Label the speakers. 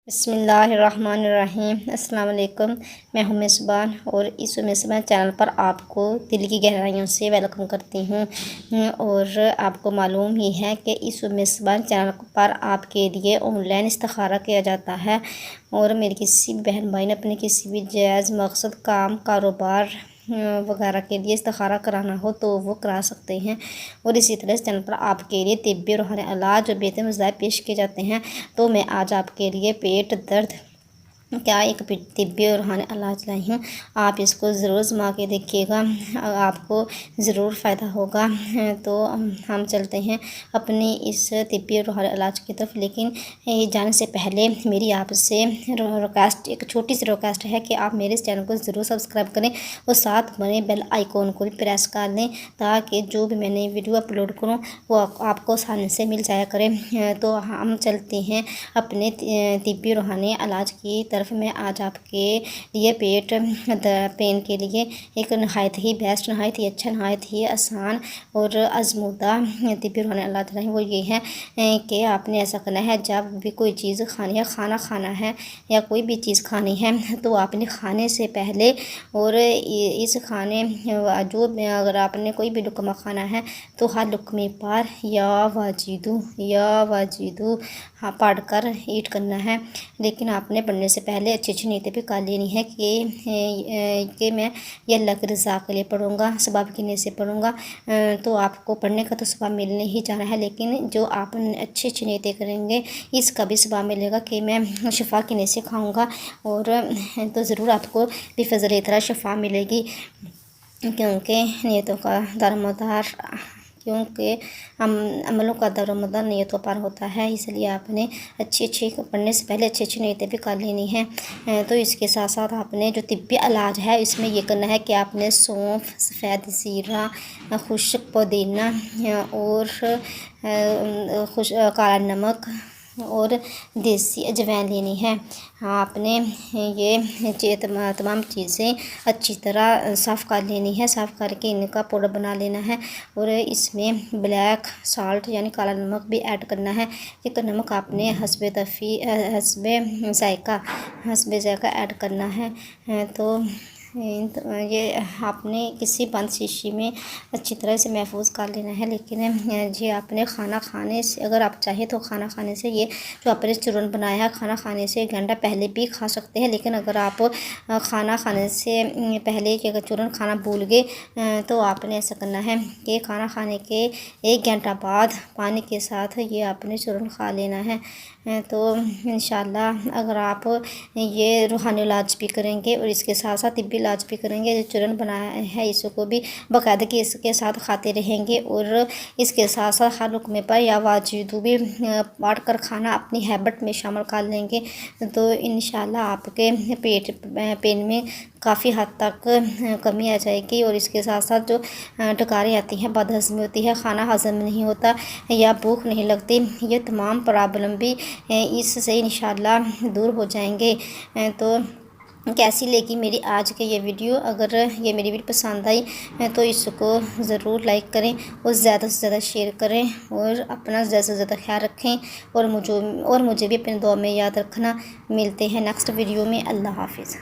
Speaker 1: بسم اللہ الرحمن الرحیم۔ السلام علیکم، میں ہوں مصباح اور اس مصباح چینل پر آپ کو دل کی گہرائیوں سے ویلکم کرتی ہوں۔ اور آپ کو معلوم ہی ہے کہ اس مصباح چینل پر آپ کے لیے آن لائن استخارہ کیا جاتا ہے، اور میری کسی بہن بھائی نے اپنے کسی بھی جائز مقصد، کام، کاروبار وغیرہ کے لیے استخارہ کرانا ہو تو وہ کرا سکتے ہیں۔ اور اسی طرح اس چینل پر آپ کے لیے طبی اور روحانی علاج اور بہترین وظائف پیش کیے جاتے ہیں۔ تو میں آج آپ کے لیے پیٹ درد کیا ایک طبی اور روحانی علاج لائی ہوں۔ آپ اس کو ضرور آزما کے دیکھیے گا، آپ کو ضرور فائدہ ہوگا۔ تو ہم چلتے ہیں اپنی اس طبی اور روحانی علاج کی طرف، لیکن جانے سے پہلے میری آپ سے ریکویسٹ، ایک چھوٹی سی ریکویسٹ ہے کہ آپ میرے اس چینل کو ضرور سبسکرائب کریں اور ساتھ بنے بیل آئیکن کو بھی پریس کر لیں، تاکہ جو بھی میں نے ویڈیو اپلوڈ کروں وہ آپ کو آسانی سے مل جایا کرے۔ تو ہم چلتے ہیں اپنے طبی روحانی علاج کی طرف۔ میں آج آپ کے لیے پیٹ پین کے لیے ایک نہایت ہی بیسٹ، نہایت ہی اچھا، نہایت ہی آسان اور آزمودہ طبی روحانی علاج لائی ہوں۔ وہ یہ ہے کہ آپ نے ایسا کرنا ہے، جب بھی کوئی چیز کھانی ہے، کھانا کھانا ہے یا کوئی بھی چیز کھانی ہے، تو آپ نے کھانے سے پہلے اور اس کھانے جو اگر آپ نے کوئی بھی لقمہ کھانا ہے تو ہر لقمے پر یا واجدو پڑھ کر ایٹ کرنا ہے۔ لیکن آپ نے پڑھنے سے پہلے اچھی اچھی نیتیں بھی کر لینی ہے کہ میں یہ اللہ کی رضا کے لیے پڑھوں گا، ثواب کی نیت سے پڑھوں گا۔ تو آپ کو پڑھنے کا تو ثواب ملنے ہی جانا ہے، لیکن جو آپ اچھی اچھی نیتیں کریں گے اس کا بھی ثواب ملے گا کہ میں شفا کی نیت سے کھاؤں گا، اور تو ضرور آپ کو بھی فضل طرح شفا ملے گی، کیونکہ نیتوں کا دارومدار عملوں کا دارومدار نیتوں پر ہوتا ہے۔ اس لیے آپ نے اچھی پڑھنے سے پہلے اچھی نیتیں بھی کر لینی ہیں۔ تو اس کے ساتھ ساتھ آپ نے جو طبی علاج ہے اس میں یہ کرنا ہے کہ آپ نے سونف، سفید زیرہ، خشک پودینہ اور کالا نمک اور دیسی اجوائن لینی ہے۔ آپ نے یہ تمام چیزیں اچھی طرح صاف کر لینی ہے، صاف کر کے ان کا پاؤڈر بنا لینا ہے، اور اس میں بلیک سالٹ یعنی کالا نمک بھی ایڈ کرنا ہے۔ یہ نمک آپ نے حسب ذائقہ ایڈ کرنا ہے۔ تو یہ آپ نے کسی بند شیشی میں اچھی طرح سے محفوظ کر لینا ہے۔ لیکن یہ آپ نے کھانا کھانے سے، اگر آپ چاہیں تو کھانا کھانے سے، یہ جو آپ نے چورن بنایا ہے کھانا کھانے سے 1 گھنٹہ پہلے بھی کھا سکتے ہیں، لیکن اگر آپ کھانا کھانے سے پہلے کہ اگر چورن کھانا بھول گئے تو آپ نے ایسا کرنا ہے کہ کھانا کھانے کے 1 گھنٹہ بعد پانی کے ساتھ یہ آپ نے چورن کھا لینا ہے۔ تو انشاءاللہ اگر آپ یہ روحانی علاج بھی کریں گے اور اس کے ساتھ ساتھ طبی علاج بھی کریں گے، جو چورن بنایا ہے اس کو بھی باقاعدگی اس کے ساتھ کھاتے رہیں گے، اور اس کے ساتھ ساتھ ہر لقمے پر یا واجدو بھی پڑھ کر کھانا اپنی ہیبٹ میں شامل کر لیں گے، تو انشاءاللہ آپ کے پیٹ پین میں کافی حد تک کمی آ جائے گی۔ اور اس کے ساتھ ساتھ جو ڈکاریں آتی ہیں، بد ہضمی ہوتی ہے، کھانا ہضم نہیں ہوتا یا بھوک نہیں لگتی، یہ تمام پرابلم بھی اس سے انشاءاللہ دور ہو جائیں گے۔ تو کیسی لگی میری آج کی یہ ویڈیو؟ اگر یہ میری ویڈیو پسند آئی تو اس کو ضرور لائک کریں اور زیادہ سے زیادہ شیئر کریں، اور اپنا زیادہ سے زیادہ خیال رکھیں، اور مجھے بھی اپنے دعا میں یاد رکھنا۔ ملتے ہیں نیکسٹ ویڈیو میں۔ اللہ حافظ۔